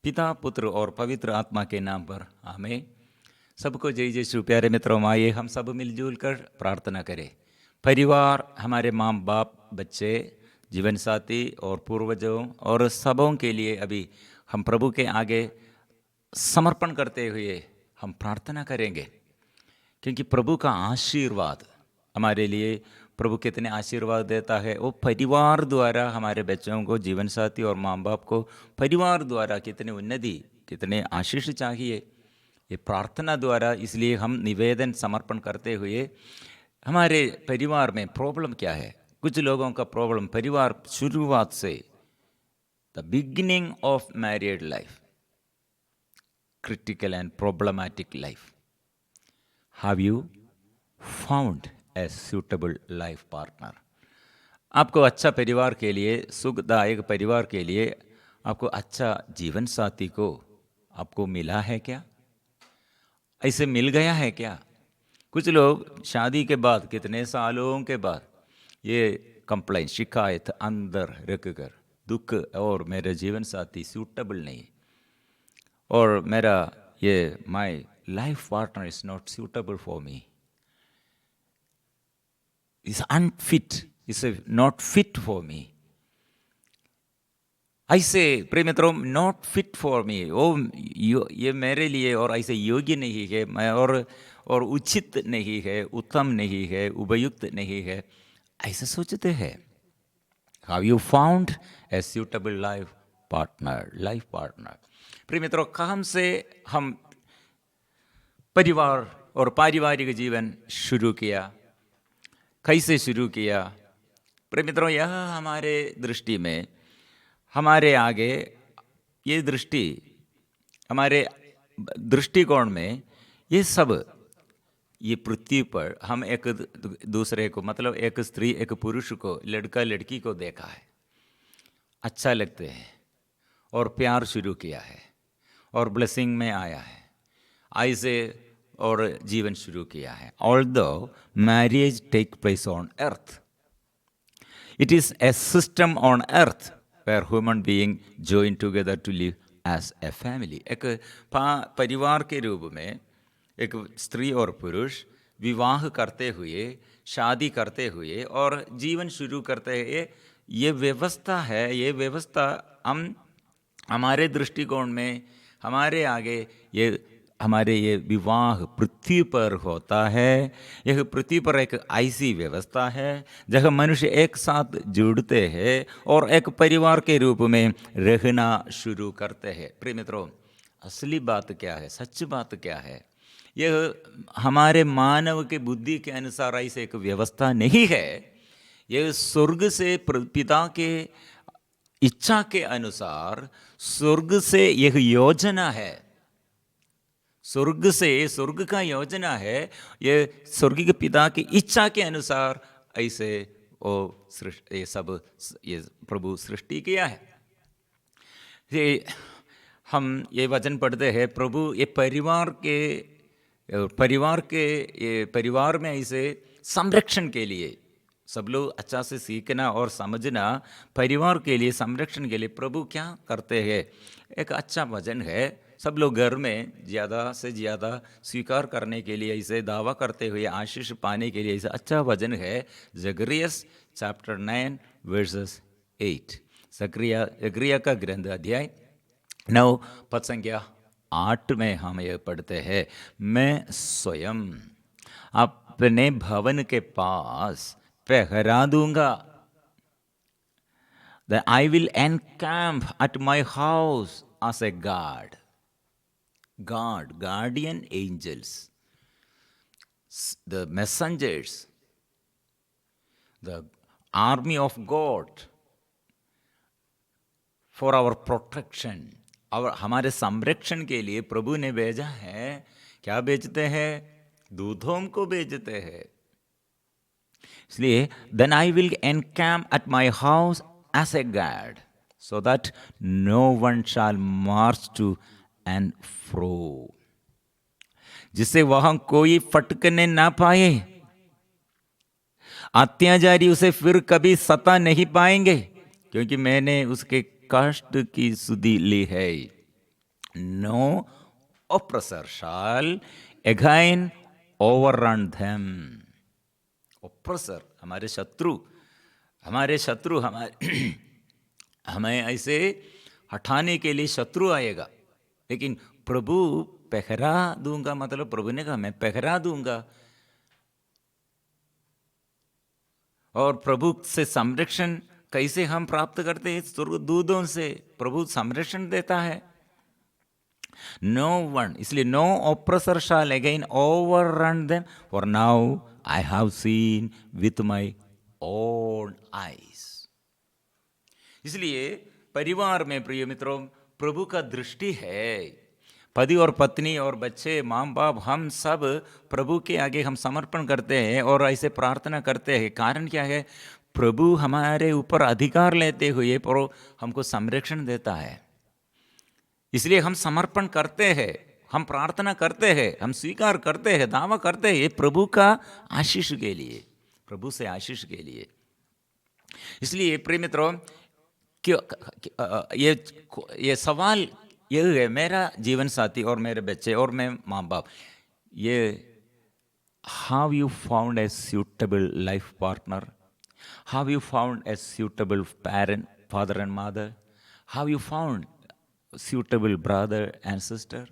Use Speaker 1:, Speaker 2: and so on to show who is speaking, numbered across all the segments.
Speaker 1: पिता, पुत्र और पवित्र आत्मा के नाम पर आमीन। सबको जय यीशु। प्यारे मित्रों, आइए हम सब मिलजुल कर प्रार्थना करें। परिवार, हमारे माँ बाप, बच्चे, जीवन साथी और पूर्वजों और सबों के लिए अभी हम प्रभु के आगे समर्पण करते हुए हम प्रार्थना करेंगे, क्योंकि प्रभु का आशीर्वाद हमारे लिए, प्रभु कितने आशीर्वाद देता है। वो परिवार द्वारा हमारे बच्चों को, जीवन साथी और माँ बाप को परिवार द्वारा कितने उन्नति, कितने आशीष चाहिए, ये प्रार्थना द्वारा। इसलिए हम निवेदन समर्पण करते हुए, हमारे परिवार में प्रॉब्लम क्या है। कुछ लोगों का प्रॉब्लम परिवार शुरुआत से, the beginning of married life, critical and problematic life. Have you found a suitable life partner? आपको अच्छा परिवार के लिए, सुखदायक परिवार के लिए आपको अच्छा जीवन साथी को आपको मिला है क्या? ऐसे मिल गया है क्या? कुछ लोग शादी के बाद, कितने सालों के बाद, ये कंप्लेंट, शिकायत अंदर रख कर, दुख, और मेरा जीवन साथी सूटेबल नहीं, और मेरा ये my life partner is not suitable for me, is unfit, is not fit for me. ऐसे प्रिय मित्रों, नॉट फिट फॉर मी, वो ये मेरे लिए और ऐसे योग्य नहीं है, मैं और उचित नहीं है, उत्तम नहीं है, उपयुक्त नहीं है, ऐसे सोचते हैं। How you found a suitable life partner? प्रिय मित्रों, कहाँ से हम परिवार और पारिवारिक जीवन शुरू किया, कैसे शुरू किया? प्रिय मित्रों, यह हमारे दृष्टि में, हमारे आगे ये दृष्टि, हमारे दृष्टिकोण में, ये सब, ये पृथ्वी पर हम एक दूसरे को, मतलब एक स्त्री एक पुरुष को, लड़का लड़की को देखा है, अच्छा लगते हैं और प्यार शुरू किया है और ब्लेसिंग में आया है, ऐसे और जीवन शुरू किया है। Although marriage take place on earth, it is a system on earth where human being join together to live as a family. एक परिवार के रूप में एक स्त्री और पुरुष विवाह करते हुए, शादी करते हुए और जीवन शुरू करते हैं, ये व्यवस्था है। ये व्यवस्था हम, हमारे दृष्टिकोण में, हमारे आगे ये, हमारे ये विवाह पृथ्वी पर होता है। यह पृथ्वी पर एक ऐसी व्यवस्था है जहाँ मनुष्य एक साथ जुड़ते हैं और एक परिवार के रूप में रहना शुरू करते हैं। प्रिय मित्रों, असली बात क्या है, सच बात क्या है? यह हमारे मानव के बुद्धि के अनुसार ऐसे एक व्यवस्था नहीं है। यह स्वर्ग से, पिता के इच्छा के अनुसार स्वर्ग से यह योजना है। स्वर्ग से, स्वर्ग का योजना है। ये स्वर्ग के पिता की इच्छा के अनुसार ऐसे वो सृष्टि, ये सब, ये प्रभु सृष्टि किया है। ये हम ये वचन पढ़ते हैं, प्रभु ये परिवार में ऐसे संरक्षण के लिए, सब लोग अच्छा से सीखना और समझना, परिवार के लिए, संरक्षण के लिए प्रभु क्या करते हैं। एक अच्छा वचन है, सब लोग घर में ज़्यादा से ज़्यादा स्वीकार करने के लिए, इसे दावा करते हुए आशीष पाने के लिए, इसे अच्छा वचन है जकरियस चैप्टर 9 वर्सेस 8। जकरिया का ग्रंथ अध्याय 9 पद संख्या 8 में हम ये पढ़ते हैं, मैं स्वयं अपने भवन के पास पहरा दूंगा, that I will encamp at my house as a guard. God, guardian angels, the messengers, the army of God for our protection, हमारे संरक्षण के लिए प्रभु ने भेजा है। क्या भेजते हैं? दूतों को भेजते हैं। इसलिए then I will encamp at my house as a guard, so that no one shall march to and fro, जिससे वहां कोई फटकने ना पाए, अत्याचारी उसे फिर कभी सता नहीं पाएंगे, क्योंकि मैंने उसके कष्ट की सुधि ली है। No oppressor shall again overrun them. Oppressor, हमारे शत्रु हमारे हमें ऐसे हटाने के लिए शत्रु आएगा, लेकिन प्रभु पहरा दूंगा, मतलब प्रभु ने कहा मैं पहरा दूंगा। और प्रभु से संरक्षण कैसे हम प्राप्त करते हैं? स्वर्गदूतों से प्रभु संरक्षण देता है। नो वन, इसलिए no oppressor shall again overrun them, for now I have seen with my own eyes. इसलिए परिवार में प्रिय मित्रों प्रभु का दृष्टि है। पति और पत्नी और बच्चे, माँ बाप, हम सब प्रभु के आगे हम समर्पण करते हैं और ऐसे प्रार्थना करते हैं। कारण क्या है? प्रभु हमारे ऊपर अधिकार लेते हुए हमको संरक्षण देता है। इसलिए हम समर्पण करते हैं, हम प्रार्थना करते हैं, हम स्वीकार करते हैं, दावा करते हैं, ये प्रभु का आशीष के लिए, प्रभु से आशीष के लिए। इसलिए प्रिय मित्रों ये सवाल ये है, मेरा जीवन साथी और मेरे बच्चे और मैं माँ बाप, ये have you found a suitable life partner? Have you found a suitable parent, father and mother? Have you found suitable brother and sister?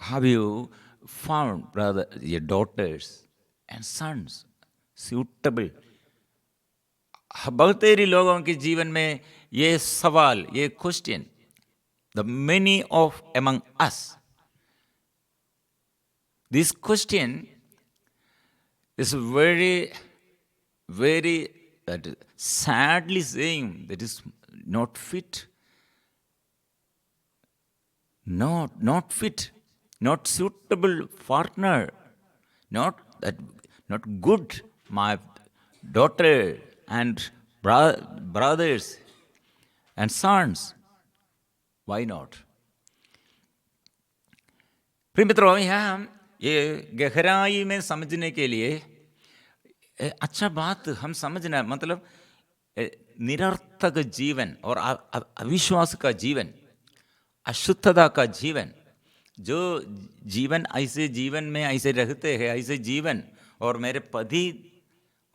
Speaker 1: Have you found brother, your daughters and sons suitable? बहुत सारे लोगों के जीवन में ये सवाल, ये question, the many of among us, this question is very, very sadly saying that is not fit, not fit, not suitable partner, not good, my daughter and brothers and sons. Why not? प्रिय मित्रों, यहाँ हम ये गहराई में समझने के लिए अच्छा बात हम समझना, मतलब निरर्थक जीवन और अविश्वास का जीवन, अशुद्धता का जीवन, जो जीवन ऐसे जीवन में ऐसे रहते हैं, ऐसे जीवन, और मेरे पति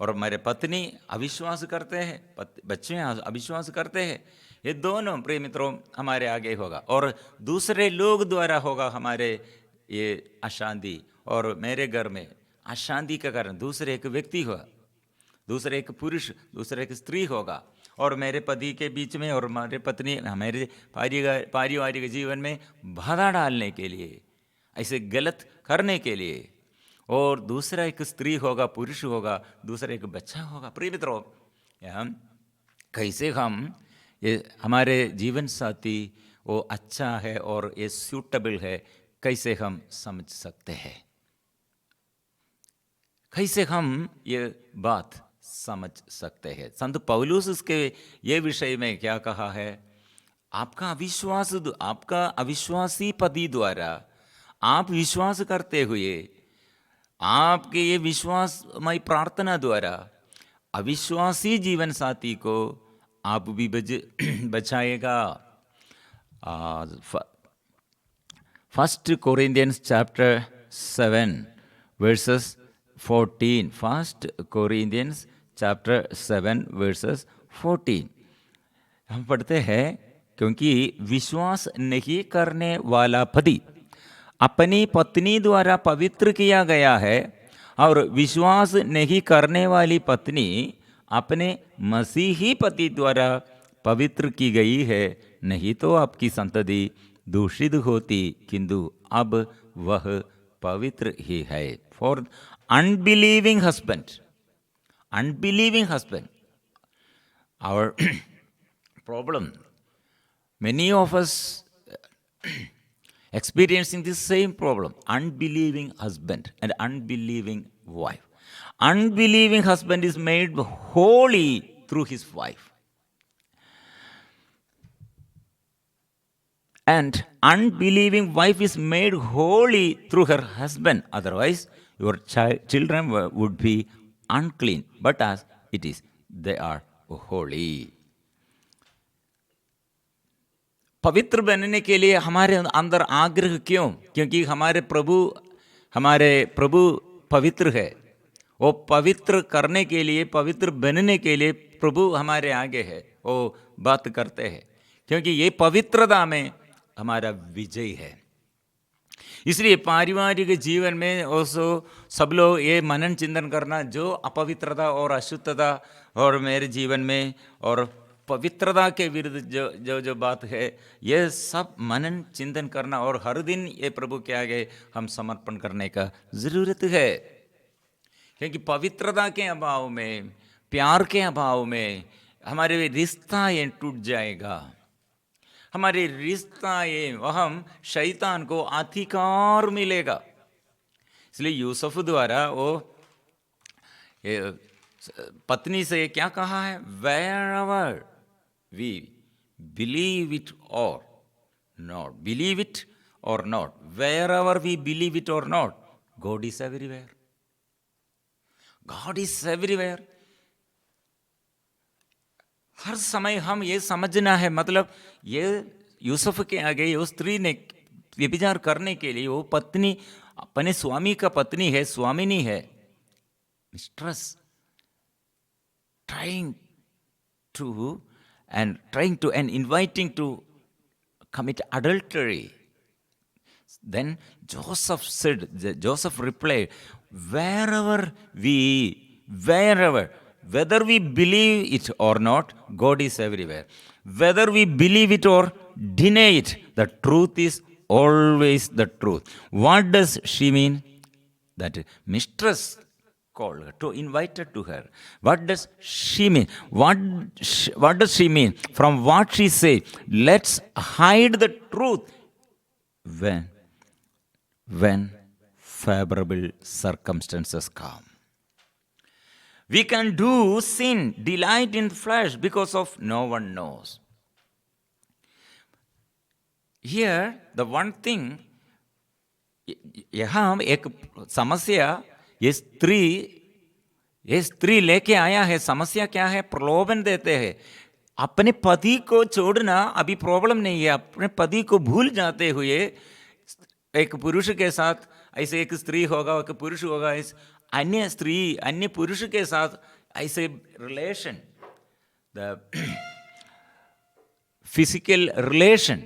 Speaker 1: और मेरे पत्नी अविश्वास करते हैं, बच्चे अविश्वास करते हैं, ये दोनों प्रिय मित्रों हमारे आगे होगा और दूसरे लोग द्वारा होगा हमारे ये अशांति, और मेरे घर में अशांति का कारण दूसरे एक व्यक्ति होगा, दूसरे एक पुरुष, दूसरे एक स्त्री होगा, और मेरे पति के बीच में और मेरे पत्नी, मेरे पारिवारिक जीवन में बाधा डालने के लिए, ऐसे गलत करने के लिए, और दूसरा एक स्त्री होगा, पुरुष होगा, दूसरा एक बच्चा होगा। प्रिय मित्रों, कैसे हम ये हमारे जीवन साथी वो अच्छा है और ये सूटेबल है, कैसे हम समझ सकते हैं? कैसे हम ये बात समझ सकते हैं? संत पौलुस इसके ये विषय में क्या कहा है? आपका अविश्वासी पति द्वारा आप विश्वास करते हुए, आपके ये विश्वासमय प्रार्थना द्वारा अविश्वासी जीवन साथी को आप भी बचाएगा। 1 Corinthians chapter 7 verses 14. 1 Corinthians chapter 7 verses 14 हम पढ़ते हैं, क्योंकि विश्वास नहीं करने वाला पति अपनी पत्नी द्वारा पवित्र किया गया है, और विश्वास नहीं करने वाली पत्नी अपने मसीही पति द्वारा पवित्र की गई है। नहीं तो आपकी संतति दूषित होती, किंतु अब वह पवित्र ही है। For unbelieving husband, our problem, many of us experiencing this same problem, unbelieving husband and unbelieving wife. Unbelieving husband is made holy through his wife, and unbelieving wife is made holy through her husband. Otherwise your children would be unclean, but as it is, they are holy. पवित्र बनने के लिए हमारे अंदर आग्रह क्यों? क्योंकि हमारे प्रभु पवित्र है। वो पवित्र करने के लिए, पवित्र बनने के लिए प्रभु हमारे आगे है, वो बात करते हैं, क्योंकि ये पवित्रता में हमारा विजय है। इसलिए पारिवारिक जीवन में उसको सब लोग ये मनन चिंतन करना, जो अपवित्रता और अशुद्धता और मेरे जीवन में और पवित्रता के विरुद्ध जो जो जो बात है, ये सब मनन चिंतन करना और हर दिन ये प्रभु के आगे हम समर्पण करने का ज़रूरत है। क्योंकि पवित्रता के अभाव में, प्यार के अभाव में हमारे रिश्ता ये टूट जाएगा। हमारे रिश्ता ये वह शैतान को अधिकार मिलेगा। इसलिए यूसुफ द्वारा वो पत्नी से क्या कहा है? Wherever we believe it or not, believe it or not, wherever we believe it or not, God is everywhere. God is everywhere. हर समय हम ये समझना है, मतलब ये यूसुफ के आगे वो स्त्री ने व्यभिचार करने के लिए, वो पत्नी अपने स्वामी का पत्नी है, स्वामिनी है, mistress, trying to and inviting to commit adultery. Then Joseph replied, whether we believe it or not, God is everywhere. Whether we believe it or deny it, the truth is always the truth. What does she mean? That mistress called her to invite her to her. What does she mean? What does she mean? From what she said, let's hide the truth when favorable circumstances come. We can do sin, delight in flesh, because of no one knows. Here, the one thing, यहाँ एक समस्या ये स्त्री लेके आया है। समस्या क्या है? प्रलोभन देते हैं। अपने पति को छोड़ना अभी प्रॉब्लम नहीं है, अपने पति को भूल जाते हुए एक पुरुष के साथ, ऐसे एक स्त्री होगा, एक पुरुष होगा, इस अन्य स्त्री अन्य पुरुष के साथ ऐसे रिलेशन, द फिजिकल रिलेशन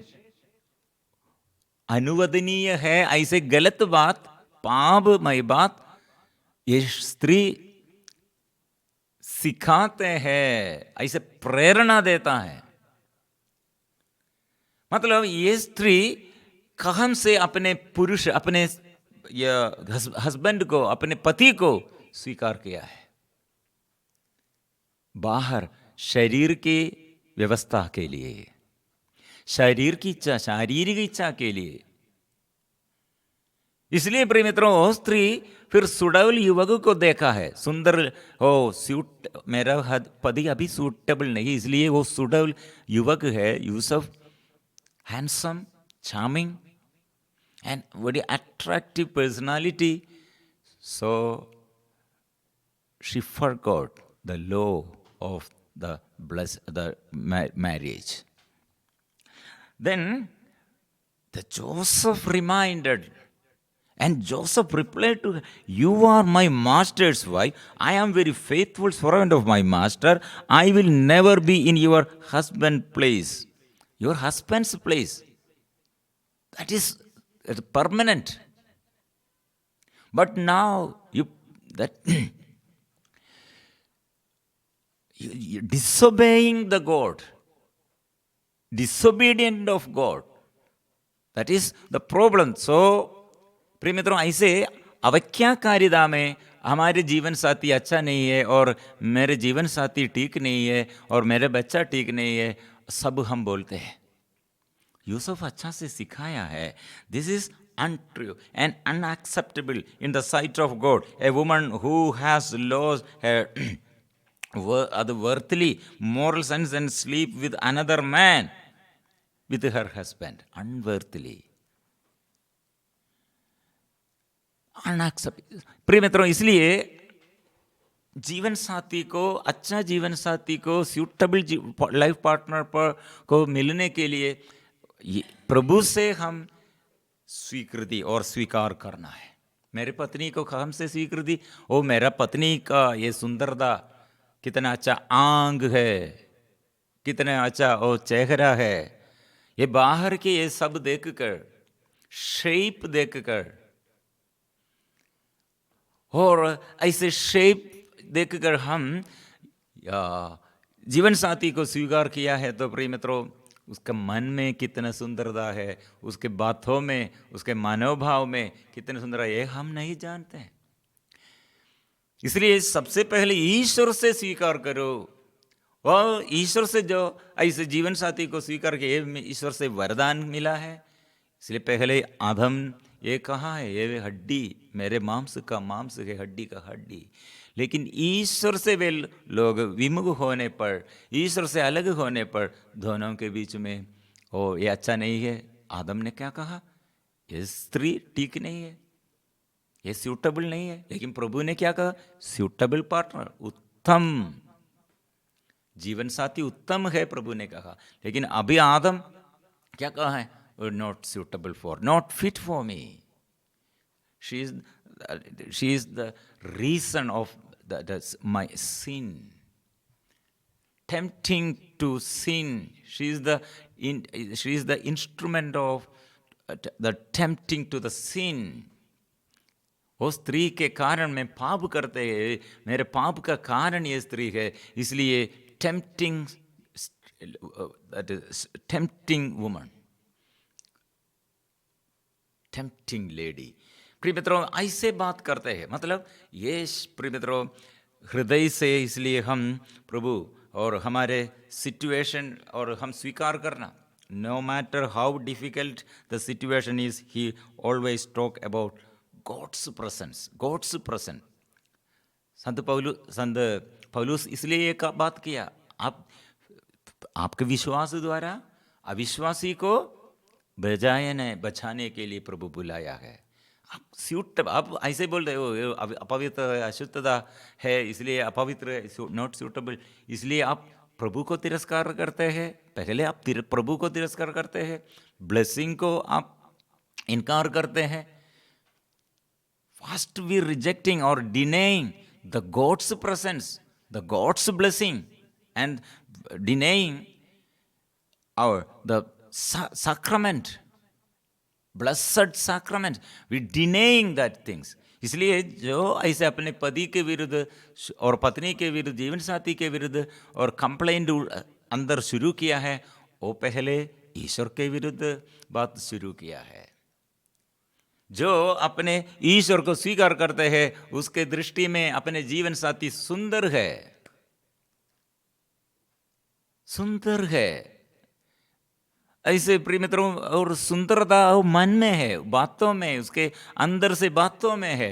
Speaker 1: अनुवदनीय है। ऐसे गलत बात, पापमय बात ये स्त्री सिखाते हैं, ऐसे प्रेरणा देता है। मतलब ये स्त्री कहम से अपने पुरुष, अपने हस्बैंड को, अपने पति को स्वीकार किया है। बाहर शरीर की व्यवस्था के लिए, शरीर की इच्छा, शारीरिक इच्छा के लिए। इसलिए प्रिय मित्रों, वो स्त्री फिर सुडौल युवक को देखा है, सुंदर हो, मेरा पति अभी सूटेबल नहीं, इसलिए वो सुडौल युवक है Yusuf, handsome, charming and very attractive personality. So she forgot the law of the marriage. Then the Joseph reminded, and Joseph replied to her, you are my master's wife. I am very faithful servant of my master. I will never be in your husband's place. Your husband's place. That is permanent. But now you're disobeying the God, disobedient of God. That is the problem. So प्रिय मित्रों, ऐसे अवज्ञाकारिता में हमारे जीवन साथी अच्छा नहीं है, और मेरे जीवन साथी ठीक नहीं है, और मेरे बच्चा ठीक नहीं है, सब हम बोलते हैं। यूसुफ अच्छा से सिखाया है, this is untrue and unacceptable in the sight of God. A woman who has lost her worthily moral sense and sleep with another man, with her husband, unworthily. Unacceptable. प्रिय मित्रों, इसलिए जीवन साथी को, अच्छा जीवन साथी को, सूटेबल लाइफ पार्टनर को मिलने के लिए प्रभु से हम स्वीकृति और स्वीकार करना है। मेरे पत्नी को हमसे स्वीकृति, ओ मेरा पत्नी का ये सुंदरता, कितना अच्छा आंग है, कितना अच्छा ओ चेहरा है, ये बाहर के ये सब देखकर, शेप देखकर, और ऐसे शेप देखकर हम जीवन साथी को स्वीकार किया है तो प्रिय मित्रों, उसका मन में कितना सुंदरता है, उसके बातों में, उसके मनोभाव में कितना सुंदर है, ये हम नहीं जानते हैं। इसलिए सबसे पहले ईश्वर से स्वीकार करो, और ईश्वर से जो ऐसे जीवन साथी को स्वीकार किए, ईश्वर से वरदान मिला है। इसलिए पहले आदम ये कहा है, ये हड्डी मेरे मांस का मांस है, हड्डी का हड्डी। लेकिन ईश्वर से वे लोग विमुख होने पर, ईश्वर से अलग होने पर दोनों के बीच में ओ ये अच्छा नहीं है। आदम ने क्या कहा, ये स्त्री ठीक नहीं है, ये सूटेबल नहीं है। लेकिन प्रभु ने क्या कहा, सूटेबल पार्टनर, उत्तम जीवन साथी उत्तम है, प्रभु ने कहा। लेकिन अभी आदम क्या कहा है, not suitable for, not fit for me. She is the reason of my sin, tempting to sin. She is the instrument of the tempting to the sin. वो स्त्री के कारण मैं पाप करते हैं, मेरे पाप का कारण ये स्त्री है, इसलिए tempting woman, tempting lady। प्रिय मित्रों, ऐसे बात करते हैं, मतलब ये प्रिय मित्रों हृदय से, इसलिए हम प्रभु और हमारे सिचुएशन और हम स्वीकार करना, no matter how difficult the situation is, he always talk about God's presence, God's presence. संत पौलुस इसलिए एक बात किया, आपके विश्वास द्वारा अविश्वासी को बचाने के लिए प्रभु बुलाया है। आप ऐसे बोल रहे हो अपवित्र अशुद्धता है, इसलिए अपवित्र, नॉट सूटेबल, इसलिए आप प्रभु को तिरस्कार करते हैं। पहले आप प्रभु को तिरस्कार करते हैं, ब्लेसिंग को आप इनकार करते हैं। फर्स्ट वी रिजेक्टिंग और denying the gods presence, the gods blessing, and denying और the sacrament, blessed sacrament, we denying that things। इसलिए जो ऐसे अपने पति के विरुद्ध और पत्नी के विरुद्ध, जीवन साथी के विरुद्ध और कंप्लेंट अंदर शुरू किया है, वो पहले ईश्वर के विरुद्ध बात शुरू किया है। जो अपने ईश्वर को स्वीकार करते हैं, उसके दृष्टि में अपने जीवन साथी सुंदर है, सुंदर है। ऐसे प्रिय मित्रों, और सुंदरता मन में है, बातों में, उसके अंदर से बातों में है।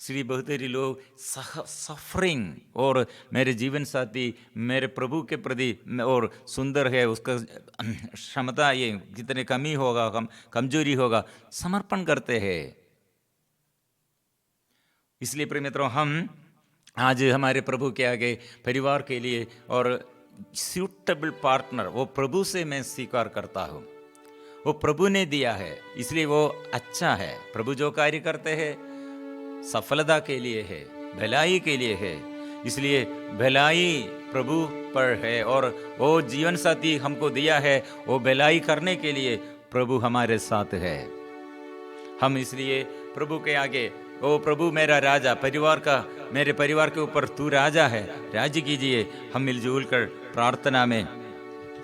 Speaker 1: इसलिए बहुत सारे लोग सफरिंग, और मेरे जीवन साथी मेरे प्रभु के प्रति और सुंदर है, उसका क्षमता ये कितने कमी होगा, कमजोरी होगा, समर्पण करते हैं। इसलिए प्रिय मित्रों, हम आज हमारे प्रभु के आगे परिवार के लिए और सूटेबल पार्टनर वो प्रभु से मैं स्वीकार करता हूँ, वो प्रभु ने दिया है, इसलिए वो अच्छा है। प्रभु जो कार्य करते हैं सफलता के लिए है, भलाई के लिए है, इसलिए भलाई प्रभु पर है। और वो जीवन साथी हमको दिया है, वो भलाई करने के लिए प्रभु हमारे साथ है। हम इसलिए प्रभु के आगे, ओ प्रभु मेरा राजा, परिवार का, मेरे परिवार के ऊपर तू राजा है, राज्य कीजिए। हम मिलजुल कर प्रार्थना में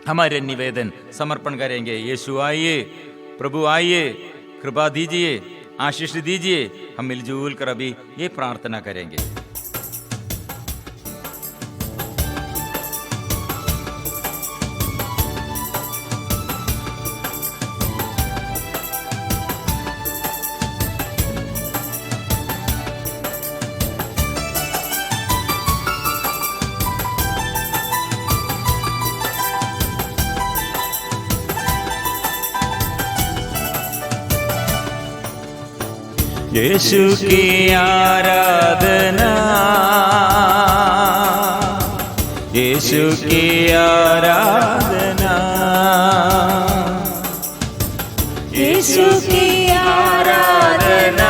Speaker 1: हमारे निवेदन समर्पण करेंगे। यीशु आइए, प्रभु आइए, कृपा दीजिए, आशीष दीजिए। हम मिलजुल कर अभी ये प्रार्थना करेंगे। यीशु की आराधना, यीशु की आराधना।
Speaker 2: यीशु की आराधना,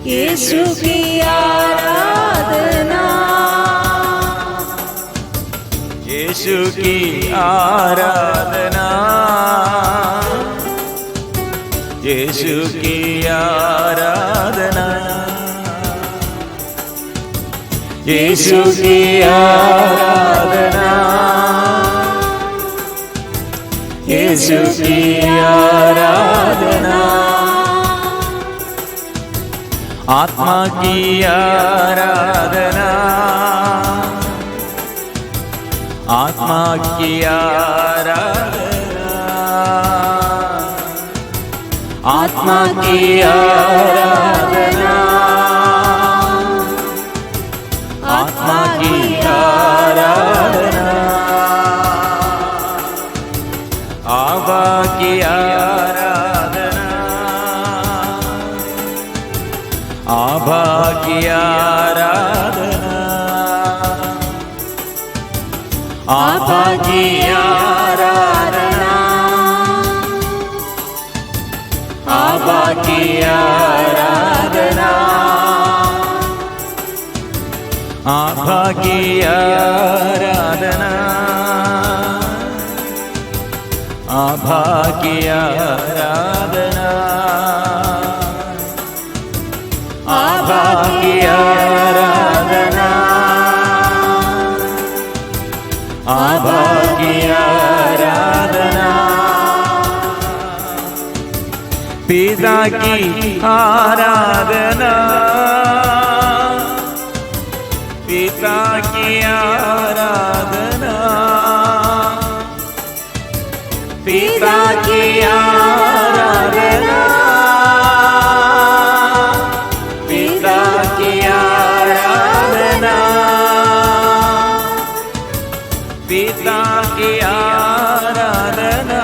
Speaker 2: यीशु की आराधना,
Speaker 1: यीशु की आराधना, यीशु की आराधना, यीशु की आराधना, यीशु की आराधना, आत्मा की आराधना, आत्मा की आराधना, आत्मा की आराधना, आत्मा की आराधना, आबा की आराधना, आबा की आराधना, आबा की आराधना, आबा की आराधना, आबा की आराधना, आबा की आराधना, आबा की आराधना, आबा की आराधना, पिता की आराधना, पिता की आराधना, पिता की आराधना, पिता की आराधना, पिता की आराधना,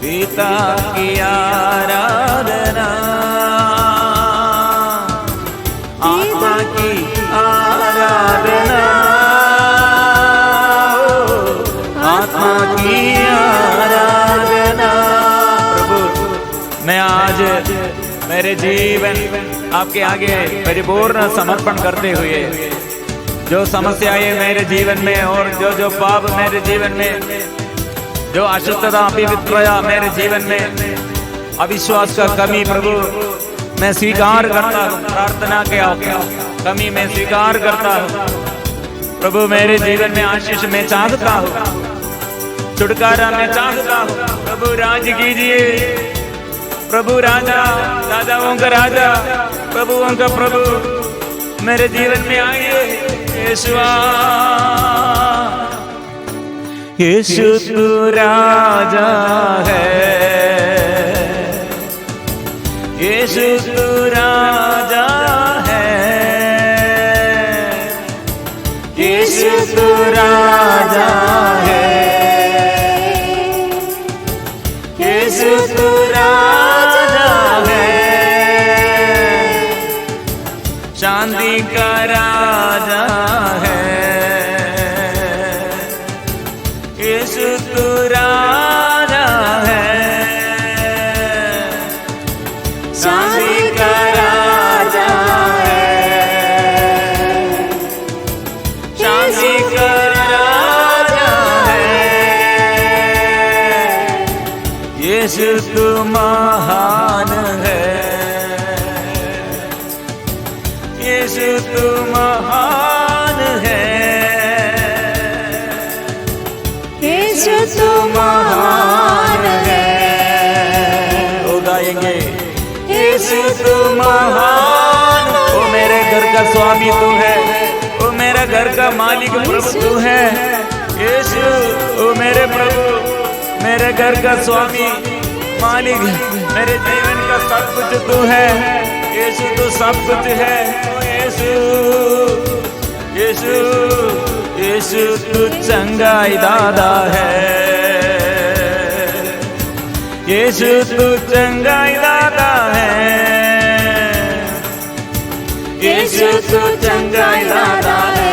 Speaker 1: पिता की आराधना, आत्मा की आराधना, आत्मा की आराधना। प्रभु, मैं आज मेरे जीवन आपके आगे परिपूर्ण समर्पण करते हुए, जो समस्याएं मेरे जीवन में और जो पाप मेरे जीवन में, जो अशुद्धता अपवित्रता मेरे जीवन में, अविश्वास का कमी, प्रभु मैं स्वीकार करता हूँ। प्रार्थना के कमी में स्वीकार करता हूँ। प्रभु मेरे जीवन में आशीष में चाहता हूँ, छुटकारा में चाहता हूँ। प्रभु राज कीजिए, प्रभु राजा, राजाओं का राजा, प्रभुओं का प्रभु मेरे जीवन में आइए। यीशुआ, यीशु तू राजा है, यीशु तू राजा है, यीशु तू राजा है, यीशु तू राजा है, शांति का राजा है, यीशु तू राजा है, शांति का राजा है, शांति का राजा है, यीशु तू महान है, यीशु तू महान है,
Speaker 2: यीशु तू महान है।
Speaker 1: वो गाएंगे, यीशु तू महान, ओ मेरे घर का स्वामी तू है, ओ मेरा घर का मालिक प्रभु तू है। यीशु, ओ मेरे प्रभु, मेरे घर का स्वामी मालिक, मेरे जीवन का सब कुछ तू है। यीशु तू सब कुछ है। ओ यीशु, यीशु, यीशु तू चंगाई दादा है, यीशु तू चंगाई दादा है, यीशु तू चंगाई दादा है,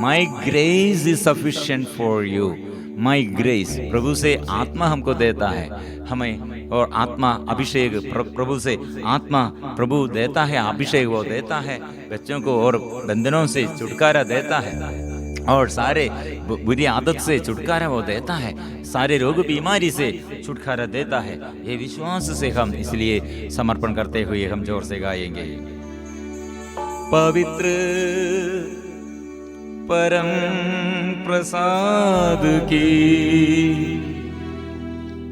Speaker 1: my grace is sufficient for you. My grace, प्रभु से आत्मा हमको देता है हमें, और आत्मा अभिषेक प्रभु से आत्मा प्रभु देता है, अभिषेक वो देता है बच्चों को, और बंधनों से छुटकारा देता है, और सारे बुरी आदत से छुटकारा वो देता है, सारे रोग बीमारी से छुटकारा देता है। ये विश्वास से हम इसलिए समर्पण करते हुए हम जोर से गाएंगे। पवित्र परम प्रसाद की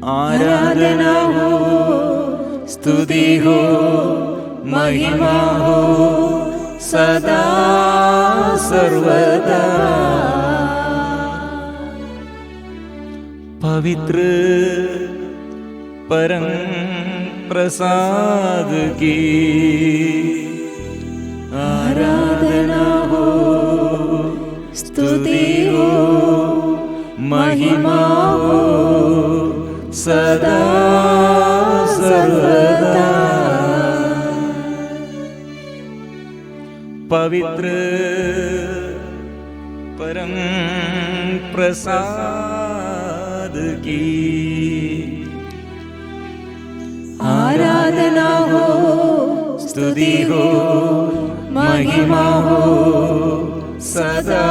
Speaker 1: आराधना हो, स्तुति हो, महिमा हो सदा सर्वदा। पवित्र परम प्रसाद की आराधना हो, स्तुति हो, महिमा हो सदा सर्वदा। पवित्र परम प्रसाद की आराधना हो, स्तुति हो, महिमा हो सदा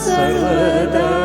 Speaker 1: सर्वदा।